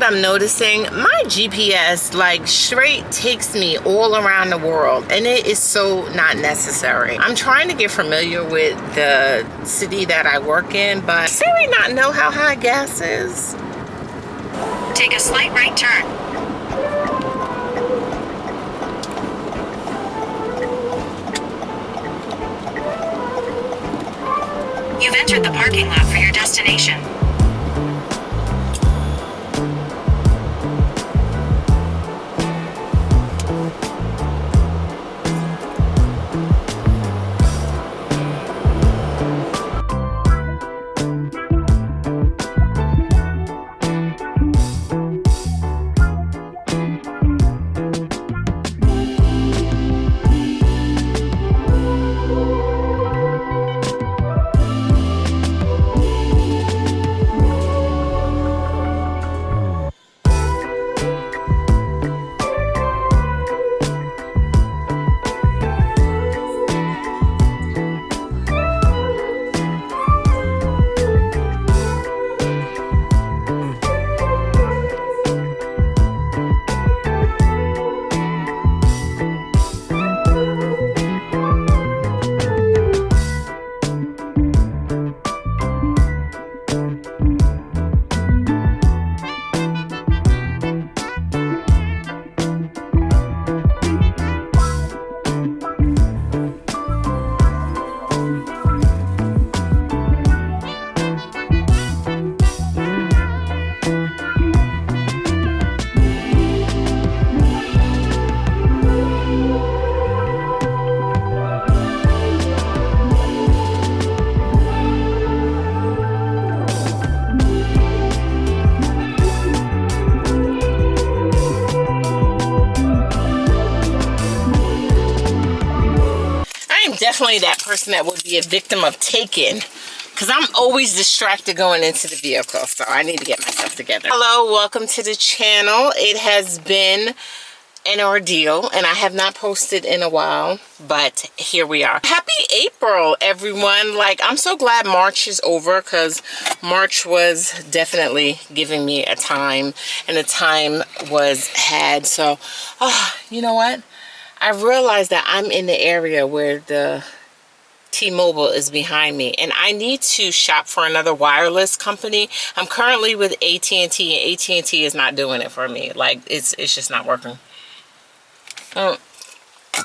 what I'm noticing? My GPS like straight takes me all around the world, and it is so not necessary. I'm trying to get familiar with the city that I work in, but does Siri not know how high gas is? Take a slight right turn. You've entered the parking lot for your destination. Definitely that person that would be a victim of taking, because I'm always distracted going into the vehicle, so I need to get myself together. Hello, welcome to the channel. It has been an ordeal and I have not posted in a while, but here we are. Happy April, everyone. Like, I'm so glad March is over, because March was definitely giving me a time, and the time was had. So you know what, I realized that I'm in the area where the T-Mobile is behind me, and I need to shop for another wireless company. I'm currently with AT&T, and AT&T is not doing it for me. Like, it's just not working.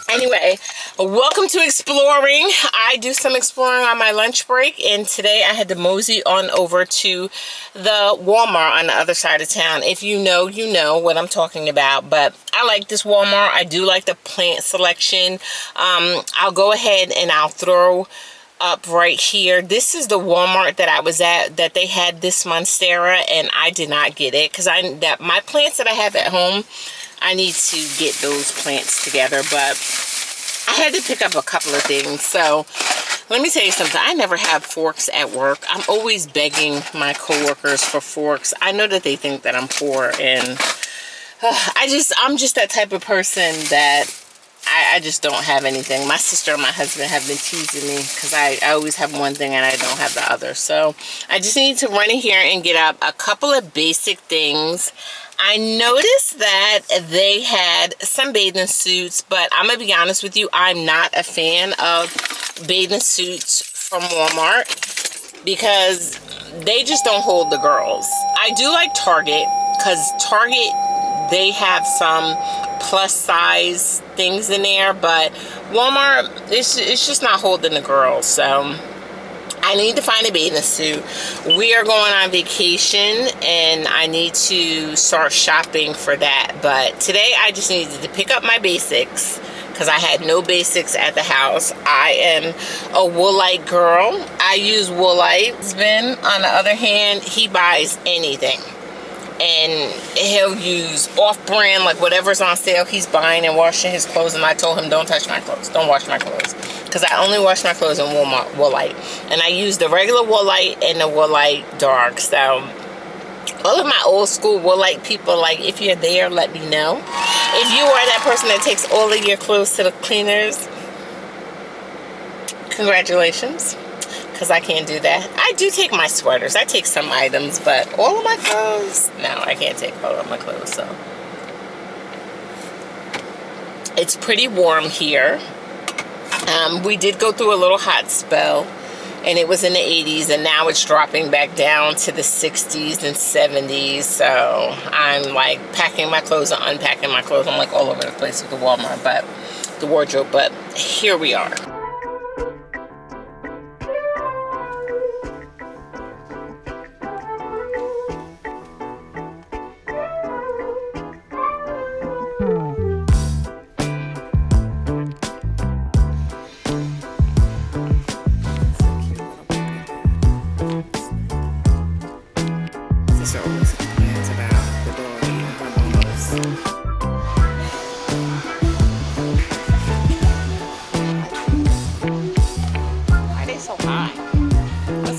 Anyway, welcome to exploring. I do some exploring on my lunch break, and today I had to mosey on over to the Walmart on the other side of town. If you know, you know what I'm talking about, but I like this Walmart. I do like the plant selection. I'll go ahead and I'll throw up right here. This is the Walmart that I was at, that they had this Monstera, and I did not get it because my plants that I have at home, I need to get those plants together, but I had to pick up a couple of things. So let me tell you something. I never have forks at work. I'm always begging my coworkers for forks. I know that they think that I'm poor, and I'm just that type of person that I just don't have anything. My sister and my husband have been teasing me because I always have one thing and I don't have the other. So I just need to run in here and get up a couple of basic things. I noticed that they had some bathing suits, but I'm going to be honest with you, I'm not a fan of bathing suits from Walmart because they just don't hold the girls. I do like Target, because Target, they have some plus size things in there, but Walmart, it's just not holding the girls. So I need to find a bathing suit. We are going on vacation, and I need to start shopping for that. But today I just needed to pick up my basics because I had no basics at the house. I am a Woolite girl. I use Woolite. Husband, on the other hand, he buys anything. And he'll use off-brand, like whatever's on sale, he's buying and washing his clothes. And I told him, don't touch my clothes. Don't wash my clothes. Because I only wash my clothes in Walmart Woolite. And I use the regular Woolite and the Woolite Dark. So all of my old school Woolite people, like, if you're there, let me know. If you are that person that takes all of your clothes to the cleaners, congratulations. because I can't do that. I do take my sweaters. I take some items, but all of my clothes, no, I can't take all of my clothes. So it's pretty warm here. We did go through a little hot spell, and it was in the 80s, and now it's dropping back down to the 60s and 70s. So I'm like packing my clothes and unpacking my clothes. I'm like all over the place with the Walmart, but the wardrobe, but here we are.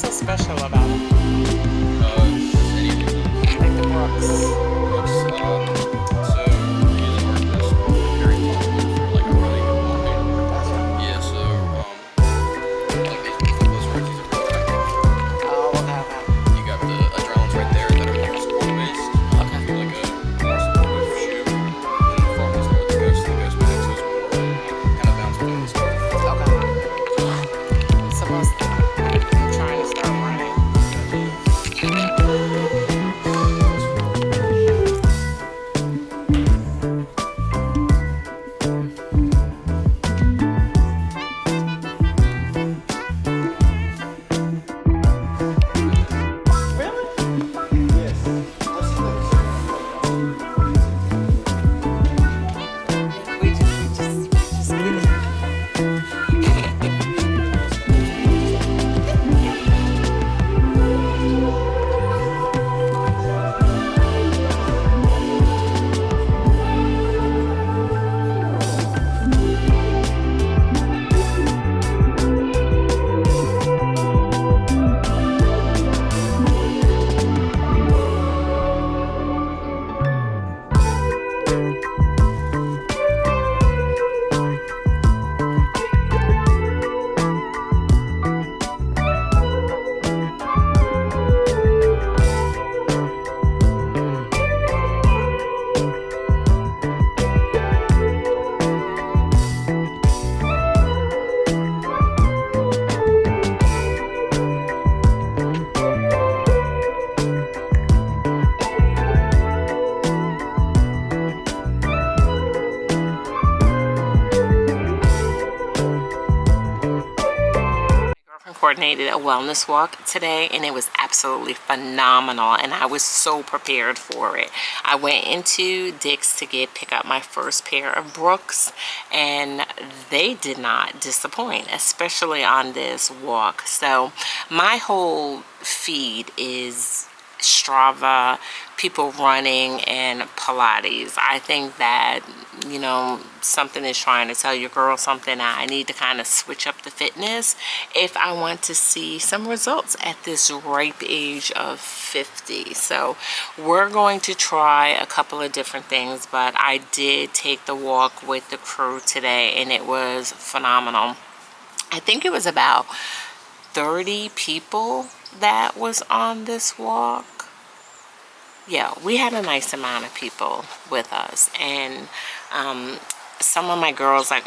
Special about it? Like the Brooks. So these are just very popular for like running and walking. Yeah, so like these those are really effective. Oh, okay. You got the adrenals right there that are more support based. Okay. If you're like a more supportive shoe, and the front one's more the ghost back, so it's more kind of bounce between the stuff. Okay. Supposed to. I'm trying to start running. Coordinated a wellness walk today, and it was absolutely phenomenal, and I was so prepared for it. I went into Dick's to pick up my first pair of Brooks, and they did not disappoint, especially on this walk. So my whole feed is Strava, people running, and Pilates. I think that, you know, something is trying to tell your girl something. I need to kind of switch up the fitness if I want to see some results at this ripe age of 50. So we're going to try a couple of different things, but I did take the walk with the crew today, and it was phenomenal. I think it was about 30 people that was on this walk. Yeah, we had a nice amount of people with us, and some of my girls are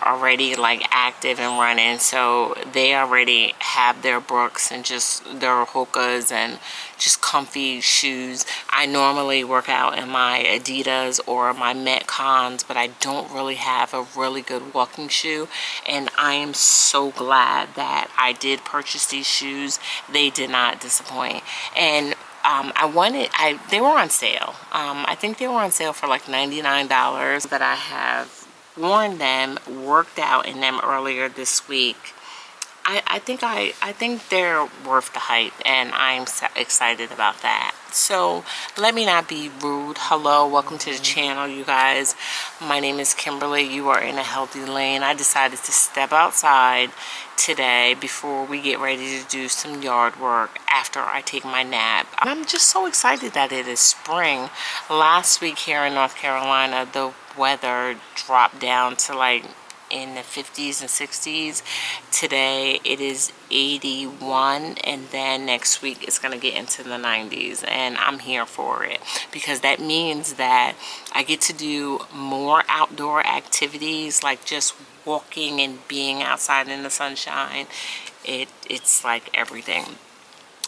already active and running, so they already have their Brooks and just their Hokas and just comfy shoes. I normally work out in my Adidas or my Metcons, but I don't really have a really good walking shoe, and I am so glad that I did purchase these shoes. They did not disappoint, and they were on sale. I think they were on sale for like $99. That I have worn them, worked out in them earlier this week. I think they're worth the hype, and I'm so excited about that. So let me not be rude. Hello, welcome to the channel, you guys. My name is Kimberly. You are in a healthy lane. I decided to step outside today before we get ready to do some yard work after I take my nap. I'm just so excited that it is spring. Last week here in North Carolina, the weather dropped down to in the 50s and 60s. Today it is 81, and then next week it's going to get into the 90s, and I'm here for it because that means that I get to do more outdoor activities, like just walking and being outside in the sunshine. It's like everything.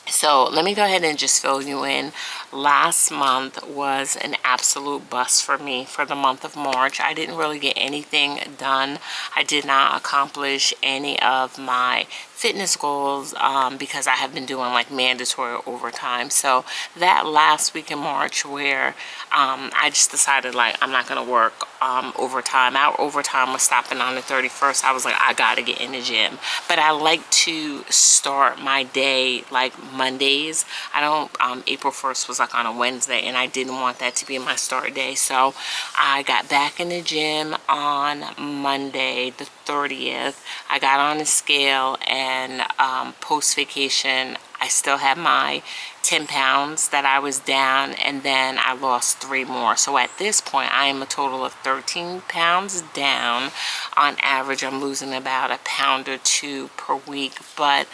So let me go ahead and just fill you in. Last month was an absolute bust for me for the month of March. I didn't really get anything done. I did not accomplish any of my fitness goals because I have been doing like mandatory overtime. So that last week in March where I just decided like I'm not going to work overtime. Our overtime was stopping on the 31st. I was like, I got to get in the gym. But I like to start my day like Mondays. I don't, April 1st was like on a Wednesday, and I didn't want that to be my start day. So I got back in the gym on Monday, the 30th. I got on the scale, and post-vacation, I still had my 10 pounds that I was down, and then I lost 3 more. So at this point, I am a total of 13 pounds down. On average, I'm losing about a pound or 2 per week, but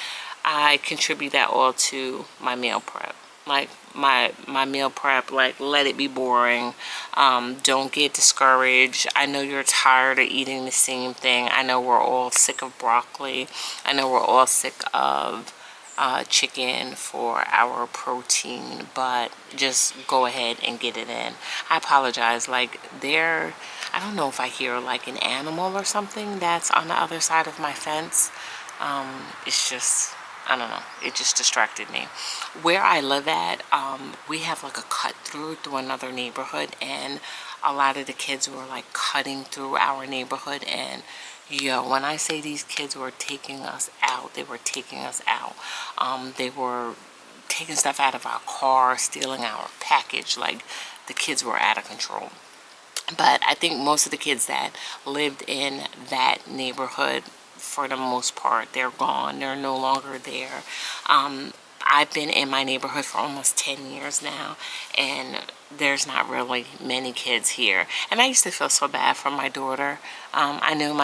I contribute that all to my meal prep. Like my meal prep, like let it be boring. Don't get discouraged. I know you're tired of eating the same thing. I know we're all sick of broccoli. I know we're all sick of chicken for our protein, but just go ahead and get it in. I apologize, like I don't know if I hear like an animal or something that's on the other side of my fence. It's just, I don't know, it just distracted me. Where I live at, we have like a cut through another neighborhood, and a lot of the kids were like cutting through our neighborhood, and yo, when I say these kids were taking us out, they were taking us out. They were taking stuff out of our car, stealing our package. Like, the kids were out of control. But I think most of the kids that lived in that neighborhood, for the most part, they're gone. They're no longer there. I've been in my neighborhood for almost 10 years now, and there's not really many kids here. And I used to feel so bad for my daughter. I knew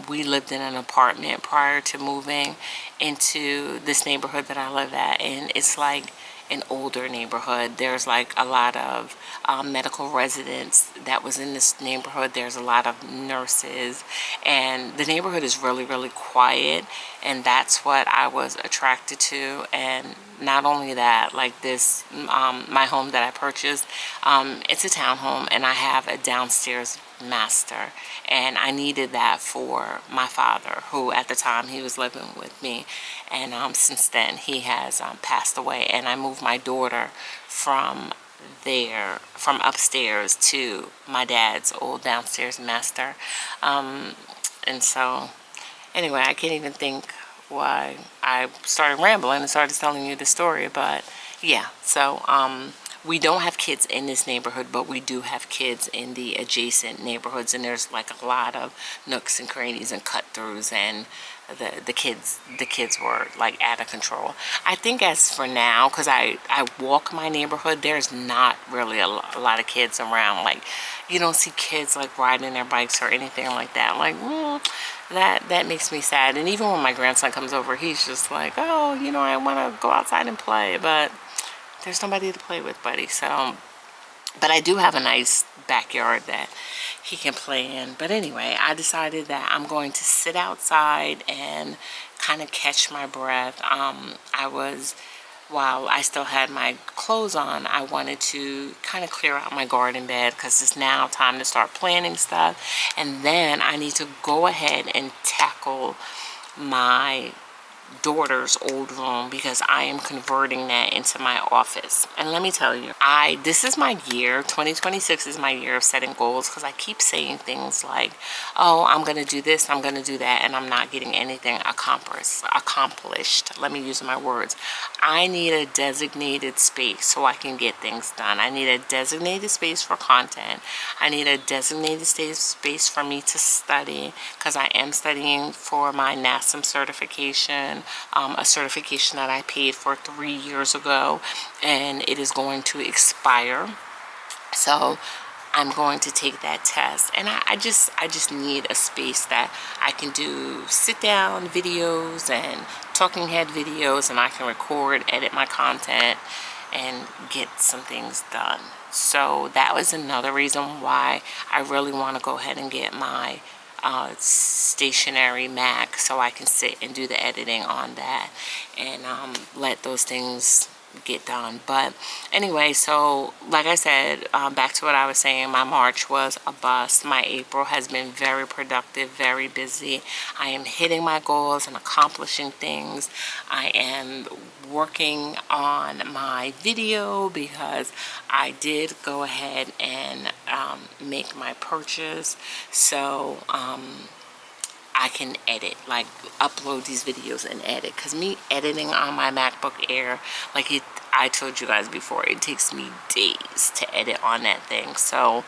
we lived in an apartment prior to moving into this neighborhood that I live at, and it's like an older neighborhood. There's like a lot of medical residents that was in this neighborhood. There's a lot of nurses, and the neighborhood is really, really quiet, and that's what I was attracted to. And not only that, like this, my home that I purchased, it's a townhome, and I have a downstairs master, and I needed that for my father, who at the time he was living with me, and since then he has passed away, and I moved my daughter from upstairs to my dad's old downstairs master. And so anyway, I can't even think why I started rambling and started telling you the story, but yeah. So we don't have kids in this neighborhood, but we do have kids in the adjacent neighborhoods, and there's like a lot of nooks and crannies and cut throughs, and the kids were like out of control. I think as for now, because I walk my neighborhood, there's not really a lot of kids around. Like, you don't see kids like riding their bikes or anything like that. Like, that makes me sad. And even when my grandson comes over, he's just like, oh, I want to go outside and play, but there's nobody to play with, buddy. So, but I do have a nice backyard that he can play in. But anyway, I decided that I'm going to sit outside and kind of catch my breath. While I still had my clothes on, I wanted to kind of clear out my garden bed because it's now time to start planting stuff. And then I need to go ahead and tackle my daughter's old room because I am converting that into my office. And let me tell you, this is my year. 2026 is my year of setting goals, because I keep saying things like, oh, I'm going to do this, I'm going to do that, and I'm not getting anything accomplished. Let me use my words. I need a designated space so I can get things done. I need a designated space for content. I need a designated space for me to study, because I am studying for my NASM certification, a certification that I paid for 3 years ago, and it is going to expire. So I'm going to take that test. And I just need a space that I can do sit down videos and talking head videos, and I can record, edit my content, and get some things done. So that was another reason why I really want to go ahead and get my stationary Mac, so I can sit and do the editing on that and let those things get done. But anyway, so like I said, back to what I was saying, my March was a bust. My April has been very productive, very busy. I am hitting my goals and accomplishing things. I am working on my video because I did go ahead and make my purchase, so I can edit, like upload these videos and edit, because me editing on my MacBook Air, like I told you guys before, it takes me days to edit on that thing. So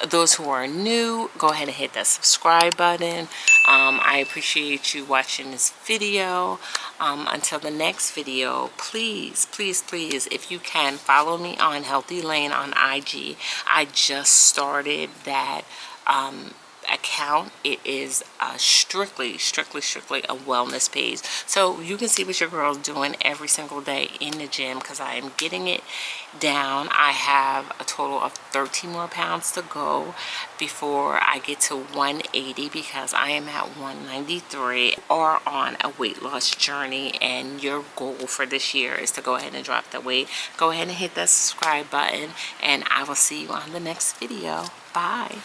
those who are new, go ahead and hit that subscribe button. I appreciate you watching this video. Until the next video, please, please, please, if you can, follow me on Healthy Lane on IG. I just started that account. It is strictly a wellness page, so you can see what your girl's doing every single day in the gym, because I am getting it down. I have a total of 13 more pounds to go before I get to 180, because I am at 193, or on a weight loss journey, and your goal for this year is to go ahead and drop that weight. Go ahead and hit that subscribe button, and I will see you on the next video. Bye.